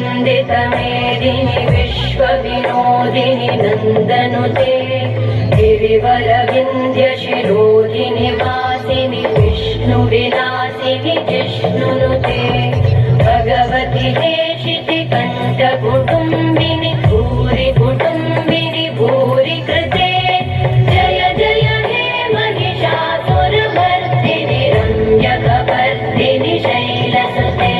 वन्दितमेदिनि विश्वविनोदिनि नन्दनुते गिरिवरविन्ध्यशिरोधिनि वासिनि विष्णुविलासिनि जिष्णुनुते भगवति देशिति कण्ठकुटुम्बिनि भूरि कुटुम्बिनि भूरि कृते जय जय हे महिषासुरमर्दिनि रम्यकपर्दिनि शैलसुते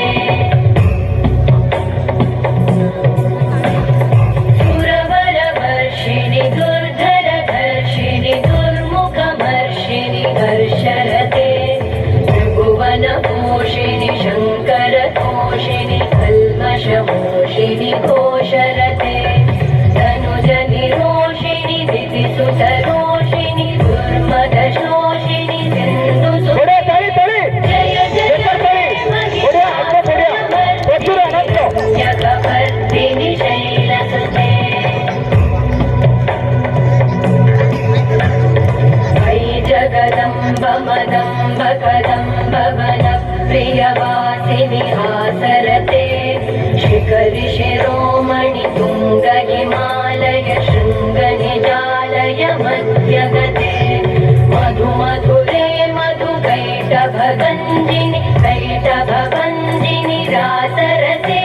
सुरवरवर्षिणि दुर्धरधर्षिणि दुर्मुखमर्षिणि हर्षरते त्रिभुवनपोषिणि शङ्करतोषिणि कल्मषमोषिणि घोषरते तनुजनिरोषिणि दितिसुतरोषिणि दुर्मदशोषिणि सिन्धुसुते जय जय महिषासुरमर्दिनि शैलसुते जगदम्ब मदम्ब कदम्ब वनप्रियवासिनि हासरते शिखरि शिरोमणि तुङ्ग हिमालय शृङ्गनिजालय मध्यगते मधुमधुरे मधुकैटभगञ्जिनि कैटभभञ्जिनि रासरते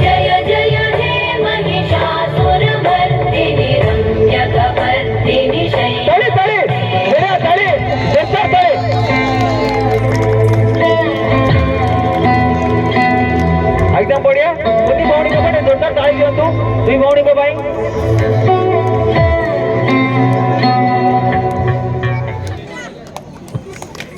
जय जय हे महिषासुरमर्दिनि रम्यकपर्दिनि शैलसुते एकदम बढ़िया। दुई भौणी को जोरदार ताली दियंतु दुई भौणी को भाई।